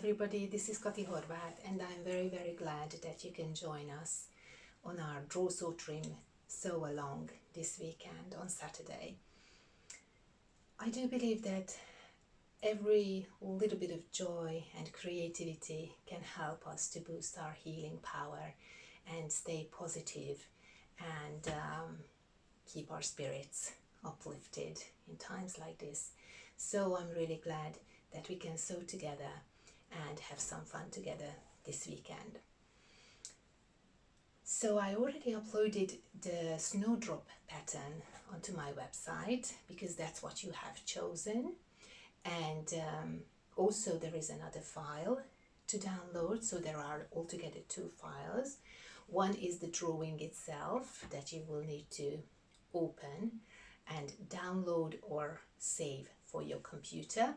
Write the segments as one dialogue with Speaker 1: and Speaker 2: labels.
Speaker 1: everybody, this is Horvath, and I'm very glad that you can join us on our Draw, Sew, Trim, Sew Along this weekend on Saturday. I do believe that every little bit of joy and creativity can help us to boost our healing power and stay positive and keep our spirits uplifted in times like this. So I'm really glad that we can sew together and have some fun together this weekend. So I already uploaded the Snowdrop pattern onto my website because that's what you have chosen, and also there is another file to download, so there are altogether 2 files. One is the drawing itself that you will need to open and download or save for your computer,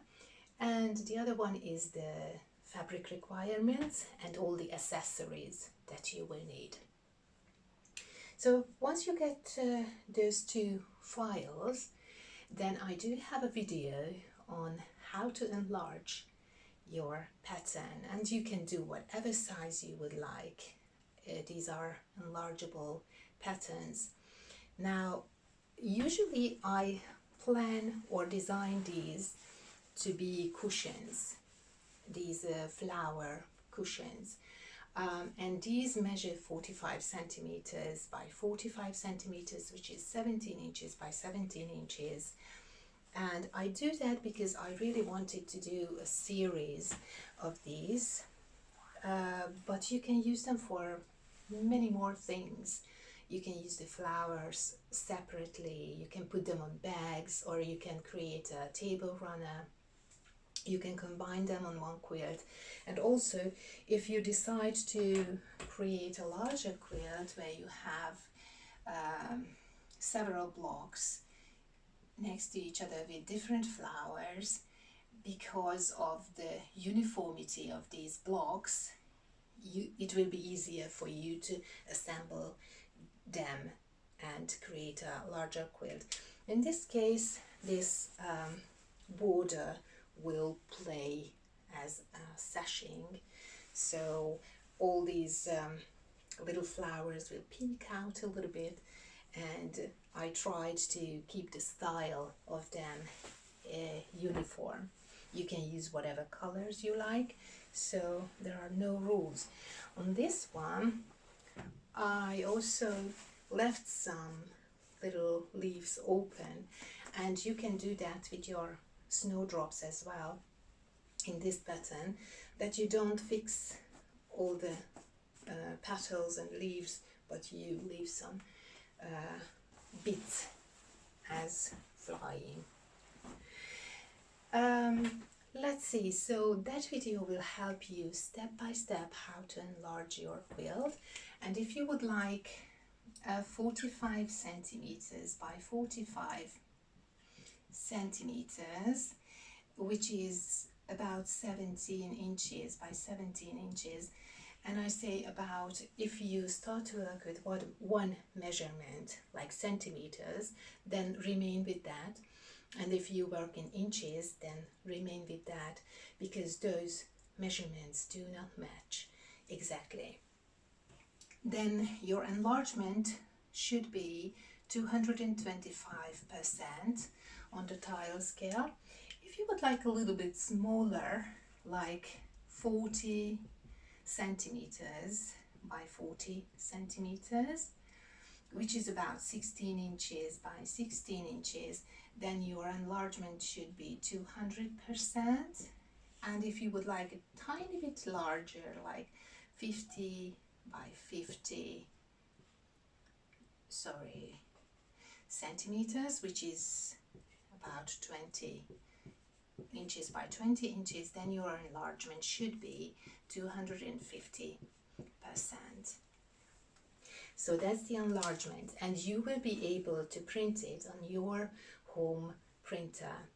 Speaker 1: and the other one is the fabric requirements and all the accessories that you will need. So once you get those 2 files, then I do have a video on how to enlarge your pattern, and you can do whatever size you would like. These are enlargeable patterns. Now, usually I plan or design these to be cushions, these flower cushions, and these measure 45 centimeters by 45 centimeters, which is 17 inches by 17 inches. And I do that because I really wanted to do a series of these, but you can use them for many more things. You can use the flowers separately, you can put them on bags, or you can create a table runner. You can combine them on one quilt, and also if you decide to create a larger quilt where you have several blocks next to each other with different flowers, because of the uniformity of these blocks, it will be easier for you to assemble them and create a larger quilt. In this case, this border will play as sashing, so all these little flowers will peek out a little bit, and I tried to keep the style of them uniform. You can use whatever colors you like, so there are no rules. On this one, I also left some little leaves open, and you can do that with your snowdrops as well in this pattern, that you don't fix all the petals and leaves, but you leave some bits as flying. Let's see, so that video will help you step by step how to enlarge your quilt. And if you would like 45 centimeters by 45 centimeters, which is about 17 inches by 17 inches, and I say about, if you start to work with one measurement like centimeters, then remain with that, and if you work in inches, then remain with that, because those measurements do not match exactly. Then your enlargement should be 225% on the tile scale. If you would like a little bit smaller, like 40 centimeters by 40 centimeters, which is about 16 inches by 16 inches, then your enlargement should be 200%. And if you would like a tiny bit larger, like 50 by 50 centimeters, which is about 20 inches by 20 inches, then your enlargement should be 250%. So that's the enlargement, and you will be able to print it on your home printer,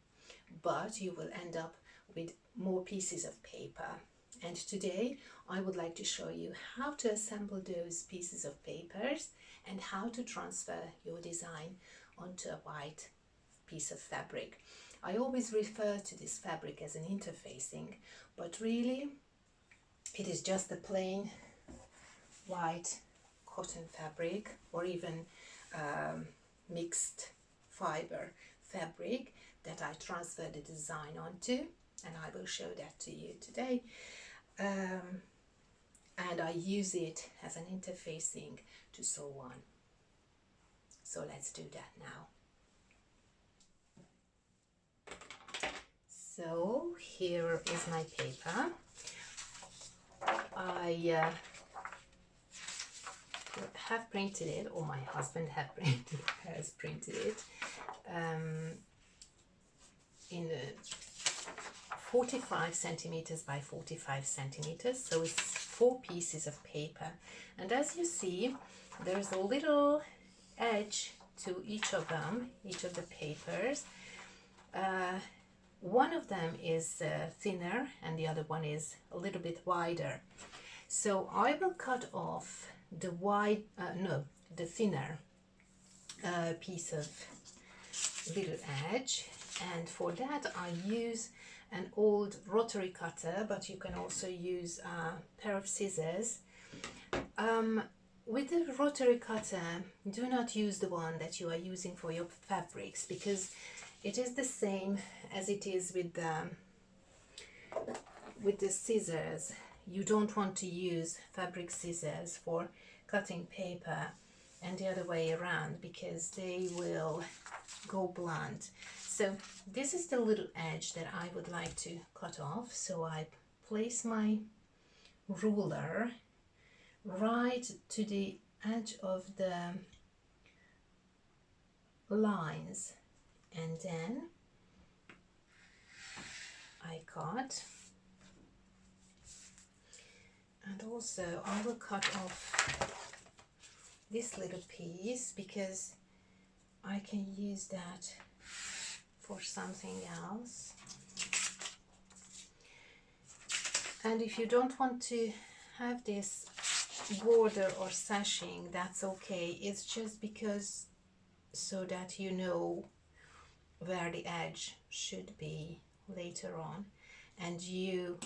Speaker 1: but you will end up with more pieces of paper. And today I would like to show you how to assemble those pieces of papers and how to transfer your design onto a white piece of fabric. I always refer to this fabric as an interfacing, but really it is just a plain white cotton fabric, or even mixed fiber fabric that I transfer the design onto, and I will show that to you today. And I use it as an interfacing to sew on. So let's do that now. So here is my paper. I have printed it, or my husband has printed it in 45 centimeters by 45 centimeters. So it's 4 pieces of paper, and as you see, there's a little edge to each of them, each of the papers. One of them is thinner and the other one is a little bit wider. So I will cut off the the thinner piece of little edge, and for that I use an old rotary cutter, but you can also use a pair of scissors. With the rotary cutter, do not use the one that you are using for your fabrics, because it is the same as it is with the scissors. You don't want to use fabric scissors for cutting paper and the other way around, because they will go blunt. So this is the little edge that I would like to cut off. So I place my ruler right to the edge of the lines, and then I cut, and also I will cut off this little piece because I can use that for something else. And if you don't want to have this border or sashing, that's okay. It's just because so that you know where the edge should be later on, and you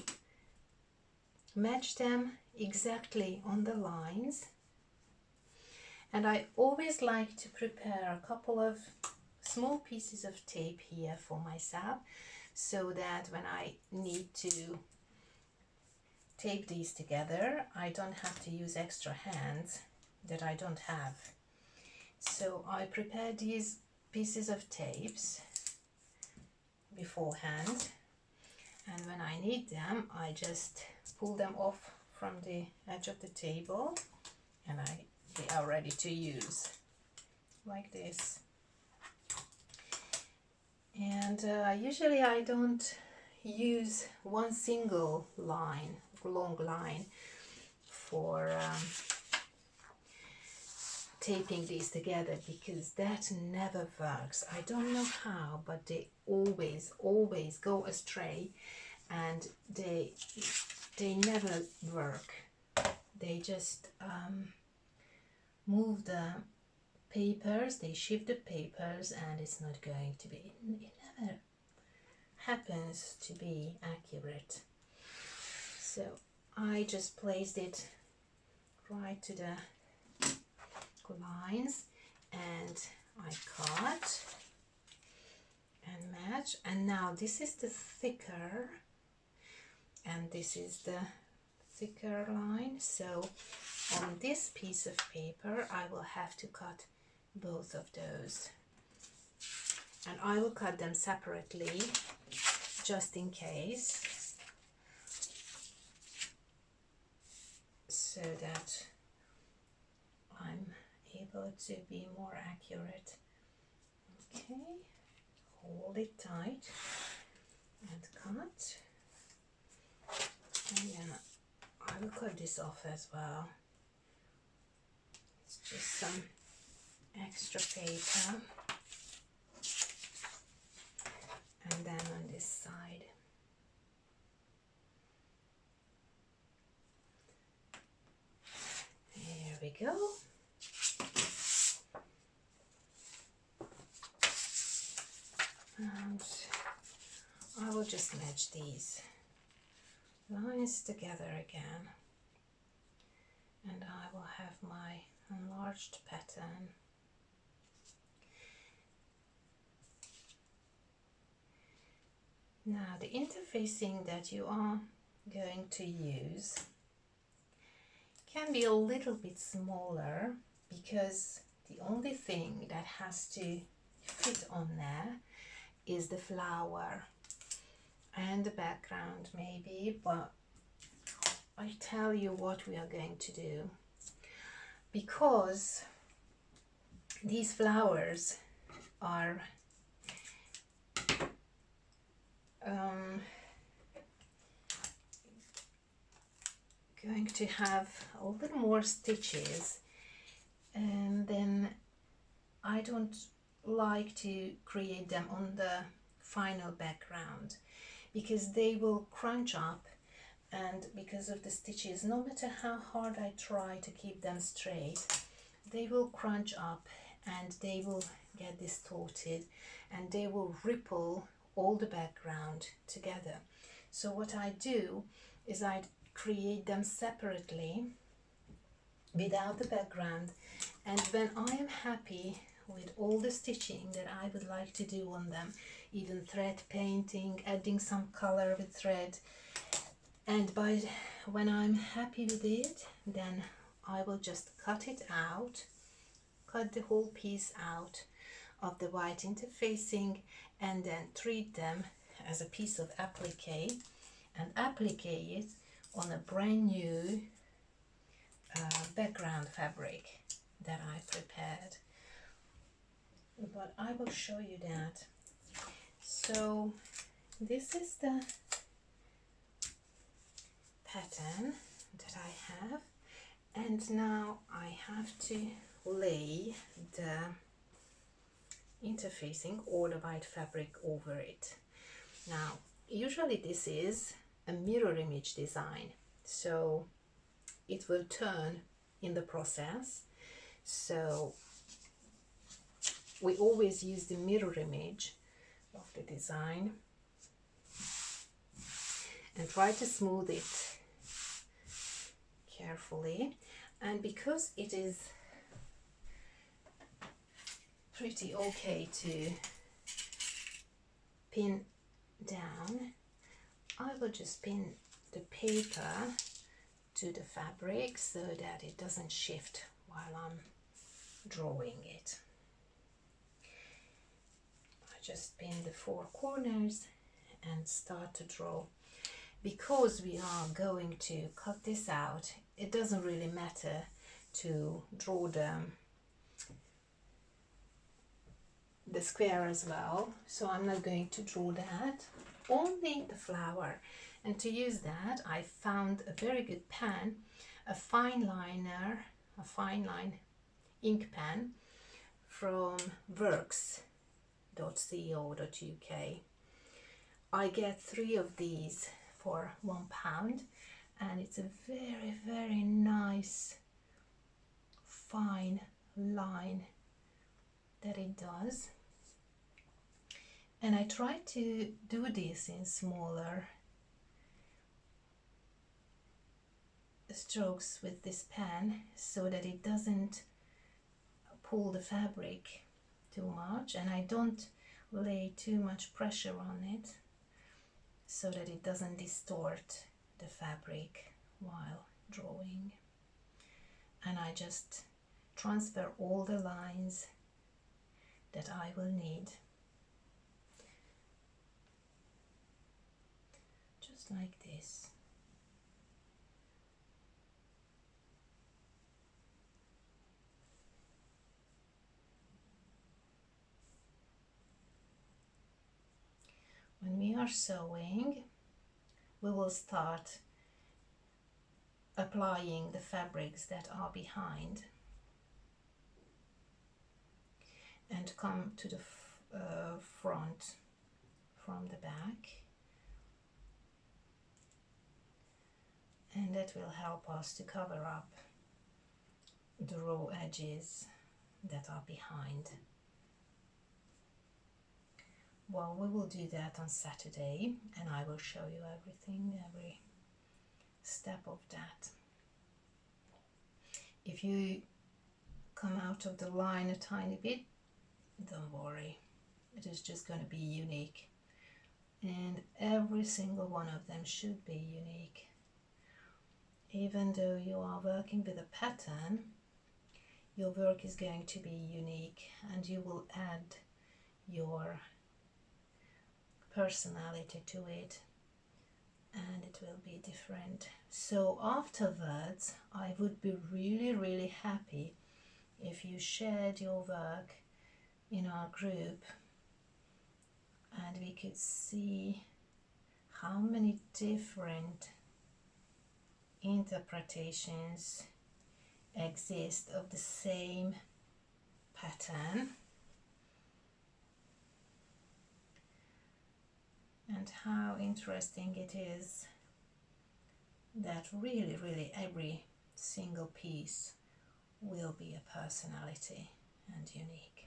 Speaker 1: match them exactly on the lines. And I always like to prepare a couple of small pieces of tape here for myself, so that when I need to tape these together, I don't have to use extra hands that I don't have. So I prepare these pieces of tapes beforehand, and when I need them, I just pull them off from the edge of the table, and they are ready to use, like this. And usually I don't use one single line, long line, for taping these together, because that never works. I don't know how, but they always go astray, and they never work. They just move the papers, they shift the papers, and it's not going to be, it never happens to be accurate. So I just placed it right to the lines, and I cut and match. And now this is the thicker, and this is the thicker line. So on this piece of paper I will have to cut both of those, and I will cut them separately just in case, so that I'm able to be more accurate. Okay, hold it tight and cut, and then I will cut this off as well. It's just some extra paper, and then on this side. There we go. And I will just match these lines together again, and I will have my enlarged pattern. Now the interfacing that you are going to use can be a little bit smaller, because the only thing that has to fit on there is the flower and the background maybe, but I tell you what we are going to do, because these flowers are going to have a little more stitches, and then I don't like to create them on the final background, because they will crunch up, and because of the stitches, no matter how hard I try to keep them straight, they will crunch up and they will get distorted, and they will ripple all the background together. So what I do is I create them separately without the background, and when I am happy with all the stitching that I would like to do on them, even thread painting, adding some color with thread, and when I'm happy with it, then I will just cut it out, cut the whole piece out of the white interfacing, and then treat them as a piece of applique, and applique it on a brand new background fabric that I prepared. But I will show you that. So this is the pattern that I have, and now I have to lay the interfacing or the white fabric over it. Now usually this is a mirror image design, so it will turn in the process, so we always use the mirror image of the design and try to smooth it carefully. And because it is pretty okay to pin down, I will just pin the paper to the fabric so that it doesn't shift while I'm drawing it. I just pin the four corners and start to draw. Because we are going to cut this out, it doesn't really matter to draw the square as well, so I'm not going to draw that, only the flower. And to use that, I found a very good pen, a fine line ink pen from works.co.uk. I get 3 of these for £1, and it's a very, very nice fine line that it does. And I try to do this in smaller strokes with this pen so that it doesn't pull the fabric too much, and I don't lay too much pressure on it so that it doesn't distort the fabric while drawing. And I just transfer all the lines that I will need, just like this. When we are sewing, we will start applying the fabrics that are behind and come to the front from the back, and that will help us to cover up the raw edges that are behind. Well, we will do that on Saturday, and I will show you everything, every step of that. If you come out of the line a tiny bit, don't worry, it is just going to be unique, and every single one of them should be unique. Even though you are working with a pattern, your work is going to be unique, and you will add your personality to it, and it will be different. So afterwards, I would be really happy if you shared your work in our group, and we could see how many different interpretations exist of the same pattern, and how interesting it is that really every single piece will be a personality and unique.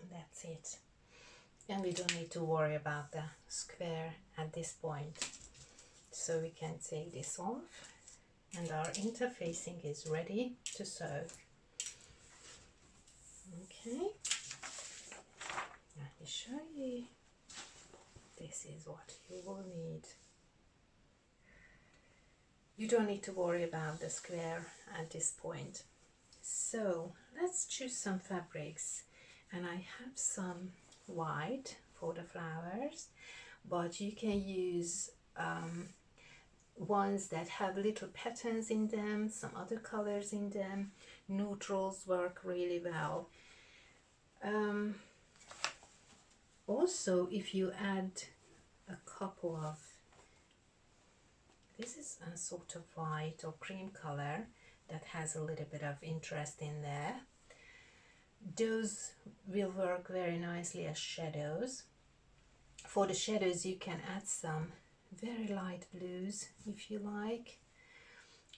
Speaker 1: And that's it. And we don't need to worry about the square at this point. So we can take this off, and our interfacing is ready to sew. Okay, let me show you. This is what you will need. You don't need to worry about the square at this point. So let's choose some fabrics, and I have some white for the flowers, but you can use ones that have little patterns in them, some other colors in them. Neutrals work really well. Also, if you add a couple of, this is a sort of white or cream color that has a little bit of interest in there, those will work very nicely as shadows. For the shadows, you can add some very light blues if you like,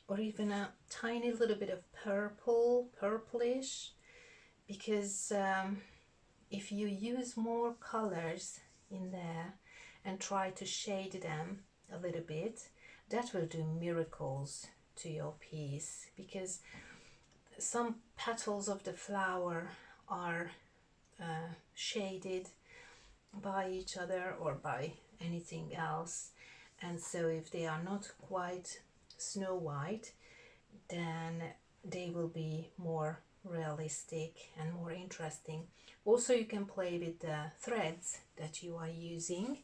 Speaker 1: or even a tiny little bit of purplish, because if you use more colors in there and try to shade them a little bit, that will do miracles to your piece, because some petals of the flower are shaded by each other or by anything else, and so if they are not quite snow white, then they will be more realistic and more interesting. Also, you can play with the threads that you are using.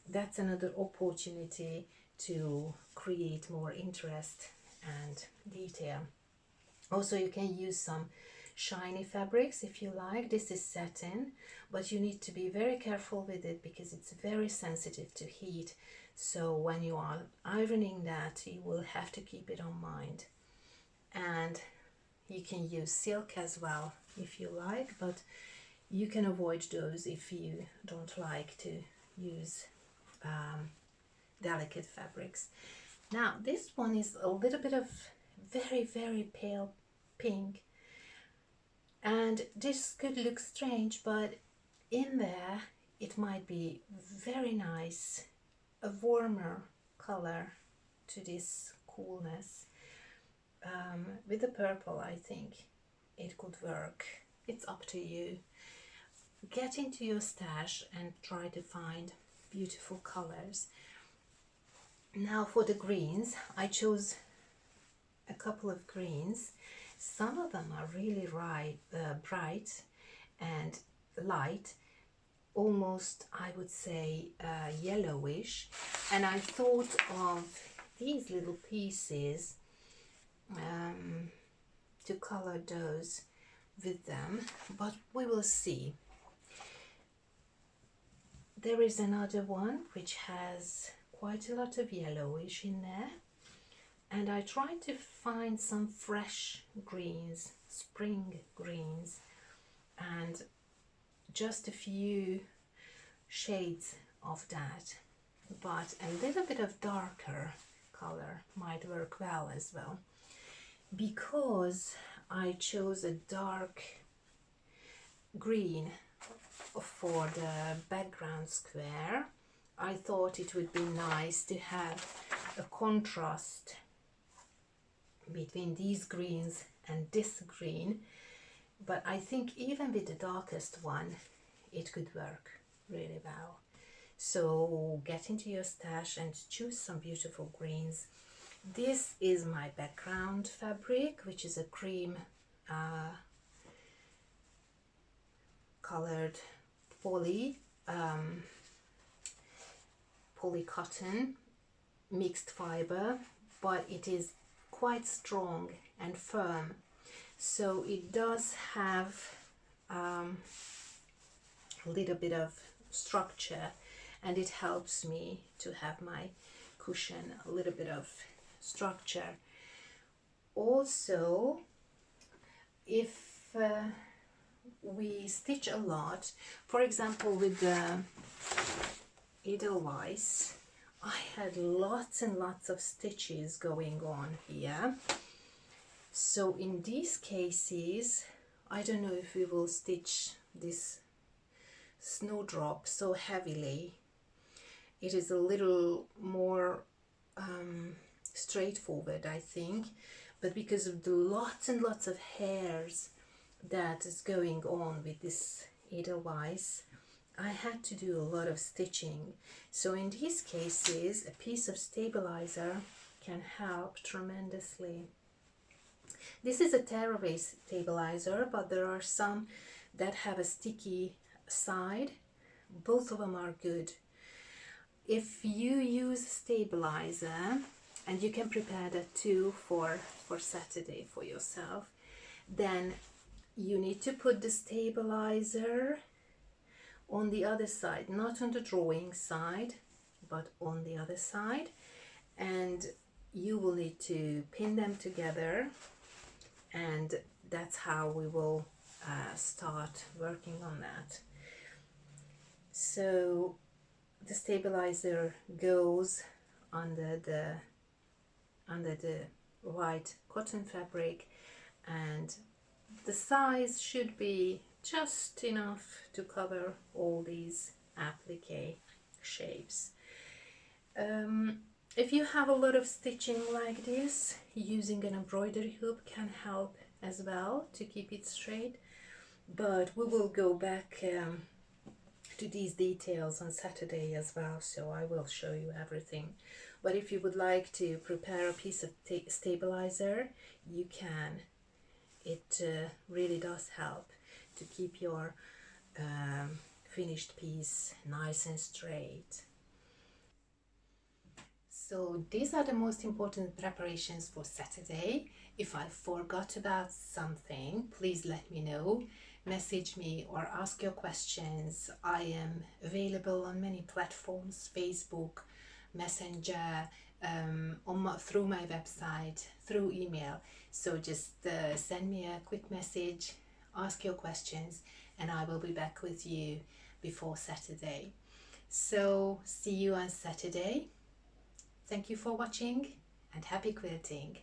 Speaker 1: That's another opportunity to create more interest and detail. Also, you can use some shiny fabrics if you like. This is satin, but you need to be very careful with it because it's very sensitive to heat. So when you are ironing that, you will have to keep it on mind. And you can use silk as well if you like, but you can avoid those if you don't like to use delicate fabrics. Now this one is a little bit of very pale pink, and this could look strange, but in there it might be very nice, a warmer color to this coolness. With the purple, I think it could work. It's up to you. Get into your stash and try to find beautiful colors. Now for the greens, I chose a couple of greens. Some of them are really bright and light, almost I would say yellowish, and I thought of these little pieces to color those with them, but we will see. There is another one which has quite a lot of yellowish in there, and I tried to find some fresh greens, spring greens, and just a few shades of that, but a little bit of darker color might work well as well. Because I chose a dark green for the background square, I thought it would be nice to have a contrast between these greens and this green, but I think even with the darkest one it could work really well. So get into your stash and choose some beautiful greens. This is my background fabric, which is a cream colored poly cotton mixed fiber, but it is quite strong and firm, so it does have a little bit of structure, and it helps me to have my cushion a little bit of structure. Also, if we stitch a lot, for example with the Edelweiss, I had lots and lots of stitches going on here. So in these cases, I don't know if we will stitch this Snowdrop so heavily. It is a little more straightforward, I think, but because of the lots and lots of hairs that is going on with this Edelweiss, I had to do a lot of stitching. So in these cases, a piece of stabilizer can help tremendously. This is a tearaway stabilizer, but there are some that have a sticky side. Both of them are good. If you use stabilizer, and you can prepare that too for Saturday for yourself, then you need to put the stabilizer on the other side, not on the drawing side, but on the other side, and you will need to pin them together, and that's how we will start working on that. So the stabilizer goes under the white cotton fabric, and the size should be just enough to cover all these applique shapes. If you have a lot of stitching like this, using an embroidery hoop can help as well to keep it straight, but we will go back to these details on Saturday as well, so I will show you everything. But if you would like to prepare a piece of stabilizer, you can. It really does help to keep your finished piece nice and straight. So these are the most important preparations for Saturday. If I forgot about something, please let me know. Message me or ask your questions. I am available on many platforms: Facebook, Messenger, through my website, through email. So just send me a quick message, ask your questions, and I will be back with you before Saturday. So see you on Saturday. Thank you for watching, and happy quilting!